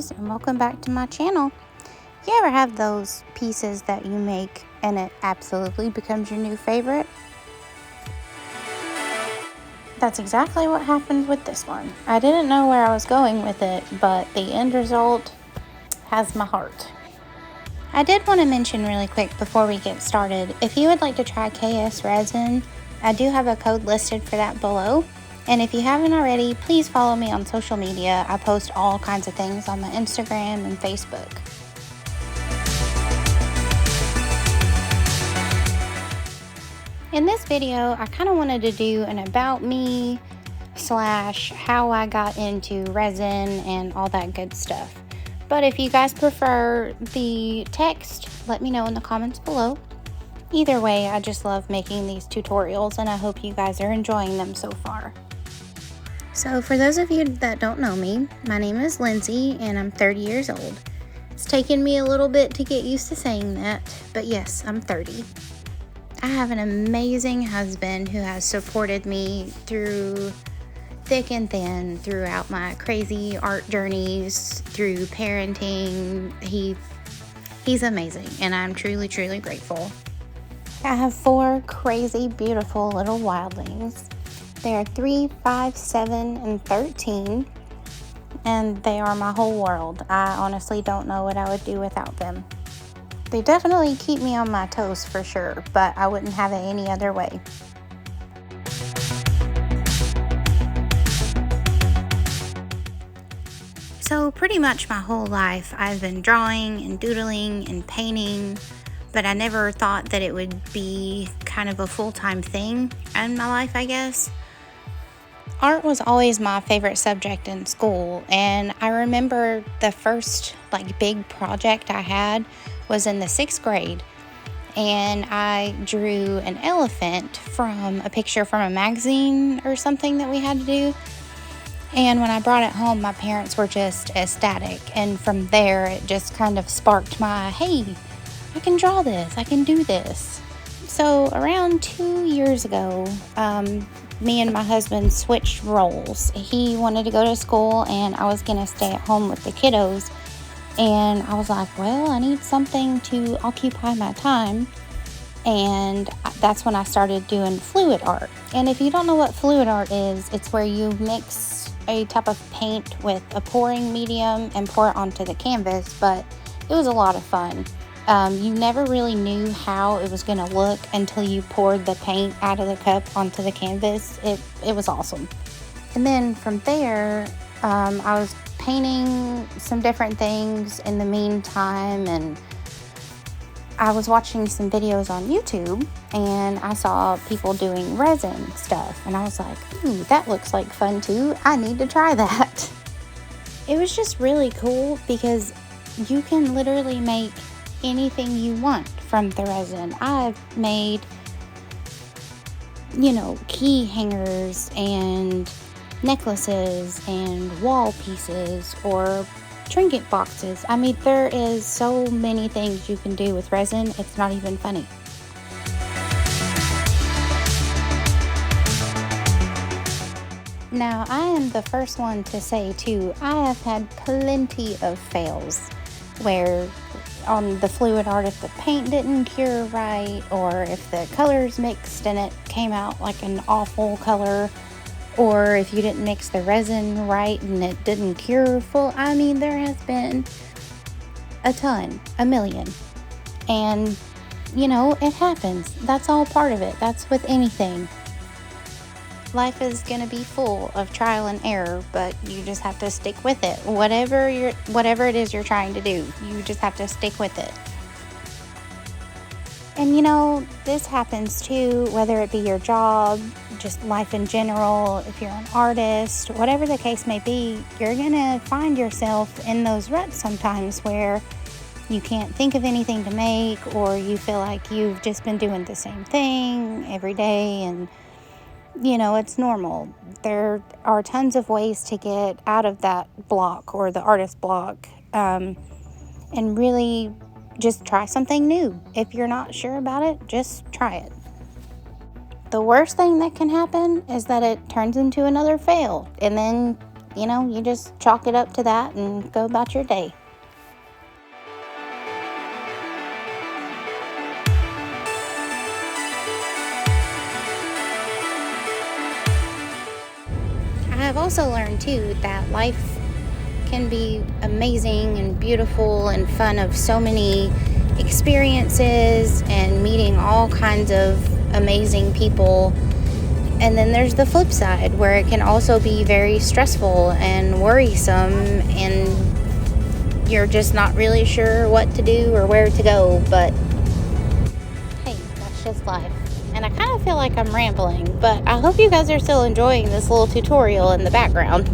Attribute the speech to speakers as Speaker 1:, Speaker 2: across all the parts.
Speaker 1: guys, and welcome back to my channel. You ever have those pieces that you make and it absolutely becomes your new favorite? That's exactly what happened with this one. I didn't know where I was going with it, but the end result has my heart. I did want to mention really quick before we get started, if you would like to try KS Resin, I do have a code listed for that below. And if you haven't already, please follow me on social media. I post all kinds of things on my Instagram and Facebook. In this video, I kind of wanted to do an about me / how I got into resin and all that good stuff. But if you guys prefer the text, let me know in the comments below. Either way, I just love making these tutorials and I hope you guys are enjoying them so far. So for those of you that don't know me, my name is Lindsey and I'm 30 years old. It's taken me a little bit to get used to saying that, but yes, I'm 30. I have an amazing husband who has supported me through thick and thin throughout my crazy art journeys, through parenting. He's amazing and I'm truly grateful. I have 4 crazy beautiful little wildlings. They are 3, 5, 7, and 13, and they are my whole world. I honestly don't know what I would do without them. They definitely keep me on my toes for sure, but I wouldn't have it any other way. So pretty much my whole life I've been drawing and doodling and painting, but I never thought that it would be kind of a full-time thing in my life, I guess. Art was always my favorite subject in school, and I remember the first big project I had was in the 6th grade, and I drew an elephant from a picture from a magazine or something that we had to do. And when I brought it home, my parents were just ecstatic, and from there it just kind of sparked my, hey, I can draw this, I can do this. So around 2 years ago, me and my husband switched roles. He wanted to go to school and I was gonna stay at home with the kiddos. And I was like, well, I need something to occupy my time. And that's when I started doing fluid art. And if you don't know what fluid art is, it's where you mix a type of paint with a pouring medium and pour it onto the canvas. But it was a lot of fun. You never really knew how it was going to look until you poured the paint out of the cup onto the canvas. It was awesome. And then from there, I was painting some different things in the meantime, and I was watching some videos on YouTube, and I saw people doing resin stuff, and I was like, ooh, that looks like fun too. I need to try that. It was just really cool because you can literally make anything you want from the resin. I've made, key hangers and necklaces and wall pieces or trinket boxes. I mean, there is so many things you can do with resin, it's not even funny. Now, I am the first one to say too, I have had plenty of fails where on the fluid art, if the paint didn't cure right, or if the colors mixed and it came out like an awful color, or if you didn't mix the resin right and it didn't cure full. I mean, there has been a million. And, it happens. That's all part of it. That's with anything. Life is going to be full of trial and error, but you just have to stick with it. Whatever it is you're trying to do, you just have to stick with it. And this happens too, whether it be your job, just life in general, if you're an artist, whatever the case may be, you're going to find yourself in those ruts sometimes where you can't think of anything to make, or you feel like you've just been doing the same thing every day, and it's normal. There are tons of ways to get out of that block or the artist block, and really just try something new. If you're not sure about it, just try it. The worst thing that can happen is that it turns into another fail, and then You just chalk it up to that and go about your day. I have also learned too that life can be amazing and beautiful and fun of so many experiences and meeting all kinds of amazing people. And then there's the flip side where it can also be very stressful and worrisome and you're just not really sure what to do or where to go. But hey, that's just life. And I kind of feel like I'm rambling, but I hope you guys are still enjoying this little tutorial in the background.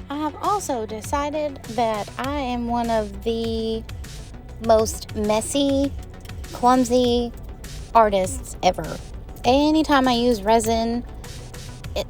Speaker 1: I have also decided that I am one of the most messy, clumsy artists ever. Anytime I use resin,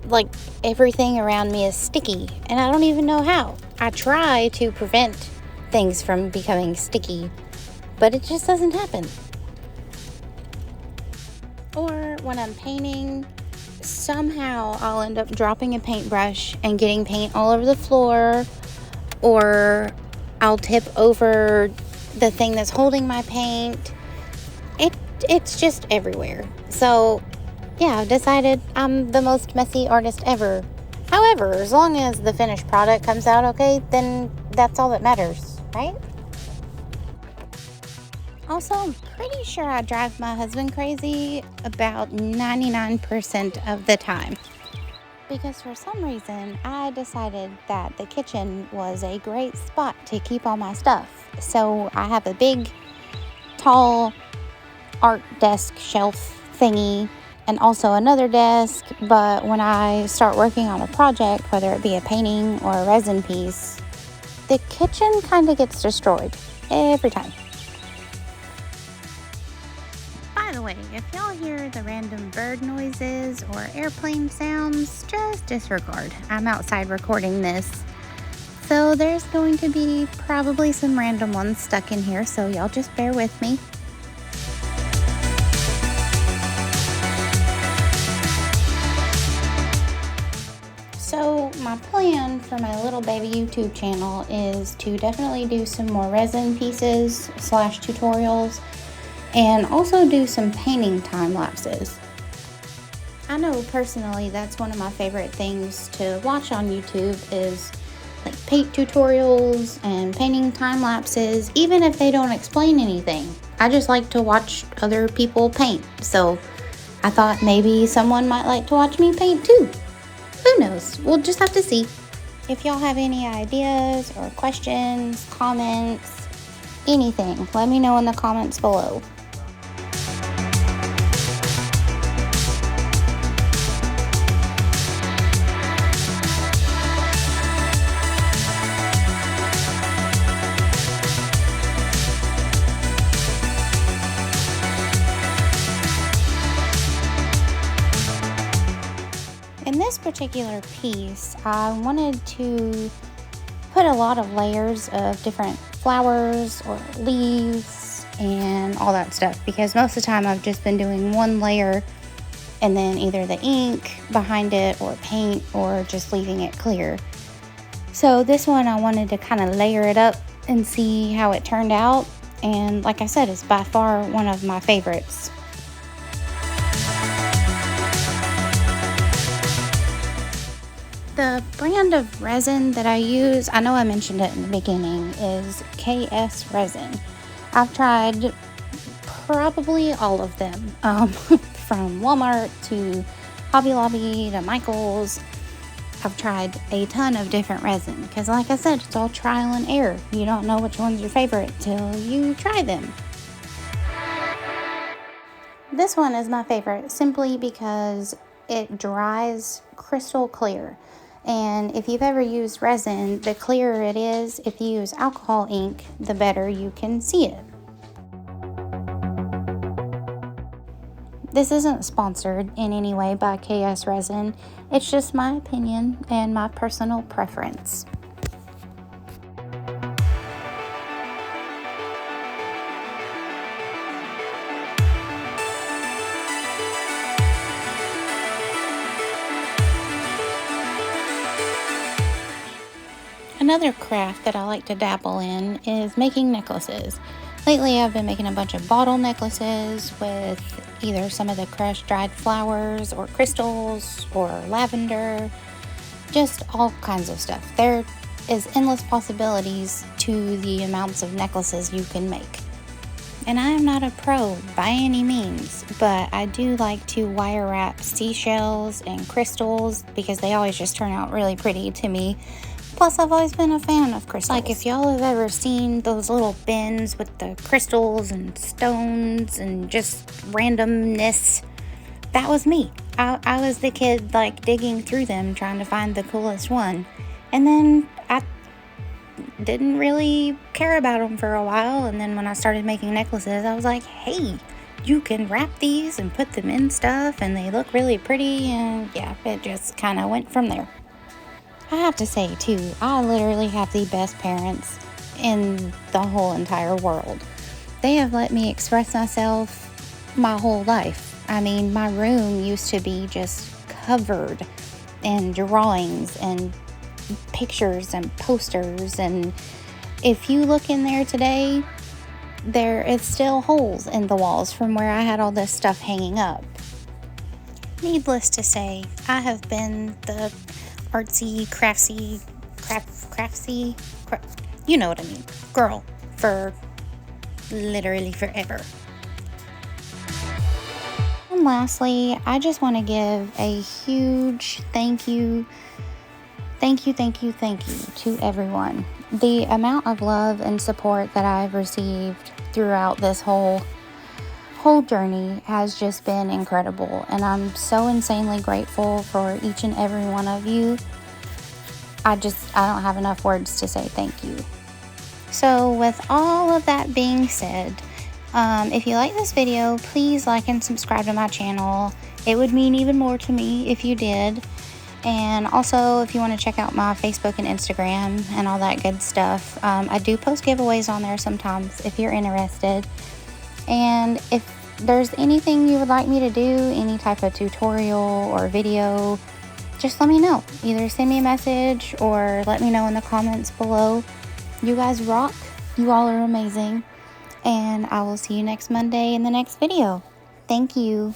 Speaker 1: like everything around me is sticky and I don't even know how. I try to prevent things from becoming sticky, but it just doesn't happen. Or when I'm painting, somehow I'll end up dropping a paintbrush and getting paint all over the floor, or I'll tip over the thing that's holding my paint. It's just everywhere. So yeah, I've decided I'm the most messy artist ever. However, as long as the finished product comes out okay, then that's all that matters, right? Also, I'm pretty sure I drive my husband crazy about 99% of the time. Because for some reason, I decided that the kitchen was a great spot to keep all my stuff. So I have a big, tall art desk shelf thingy and also another desk. But when I start working on a project, whether it be a painting or a resin piece, the kitchen kind of gets destroyed every time. By the way, if y'all hear the random bird noises or airplane sounds, just disregard. I'm outside recording this. So there's going to be probably some random ones stuck in here, so y'all just bear with me. So my plan for my little baby YouTube channel is to definitely do some more resin pieces / tutorials and also do some painting time lapses. I know personally that's one of my favorite things to watch on YouTube is like paint tutorials and painting time lapses, even if they don't explain anything. I just like to watch other people paint. So I thought maybe someone might like to watch me paint too. Who knows? We'll just have to see. If y'all have any ideas or questions, comments, anything, let me know in the comments below. In this particular piece, I wanted to put a lot of layers of different flowers or leaves and all that stuff because most of the time I've just been doing one layer and then either the ink behind it or paint or just leaving it clear. So this one I wanted to kind of layer it up and see how it turned out, and like I said, it's by far one of my favorites. The brand of resin that I use, I know I mentioned it in the beginning, is KS Resin. I've tried probably all of them, from Walmart to Hobby Lobby to Michael's. I've tried a ton of different resin because like I said, it's all trial and error. You don't know which one's your favorite till you try them. This one is my favorite simply because it dries crystal clear. And if you've ever used resin, the clearer it is. If you use alcohol ink, the better you can see it. This isn't sponsored in any way by KS Resin. It's just my opinion and my personal preference. Another craft that I like to dabble in is making necklaces. Lately I've been making a bunch of bottle necklaces with either some of the crushed dried flowers or crystals or lavender, just all kinds of stuff. There is endless possibilities to the amounts of necklaces you can make. And I am not a pro by any means, but I do like to wire wrap seashells and crystals because they always just turn out really pretty to me. Plus, I've always been a fan of crystals. Like, if y'all have ever seen those little bins with the crystals and stones and just randomness, that was me. I was the kid, like, digging through them, trying to find the coolest one. And then I didn't really care about them for a while. And then when I started making necklaces, I was like, hey, you can wrap these and put them in stuff, and they look really pretty. And yeah, it just kind of went from there. I have to say, too, I literally have the best parents in the whole entire world. They have let me express myself my whole life. I mean, my room used to be just covered in drawings and pictures and posters. And if you look in there today, there is still holes in the walls from where I had all this stuff hanging up. Needless to say, I have been the artsy, craftsy, you know what I mean, girl for literally forever. And lastly, I just want to give a huge thank you to everyone. The amount of love and support that I've received throughout this whole journey has just been incredible, and I'm so insanely grateful for each and every one of you. I don't have enough words to say thank you. So with all of that being said, if you like this video, please like and subscribe to my channel. It would mean even more to me if you did. And also, if you want to check out my Facebook and Instagram and all that good stuff, I do post giveaways on there sometimes if you're interested. And if there's anything you would like me to do, any type of tutorial or video, just let me know. Either send me a message or let me know in the comments below. You guys rock. You all are amazing. And I will see you next Monday in the next video. Thank you.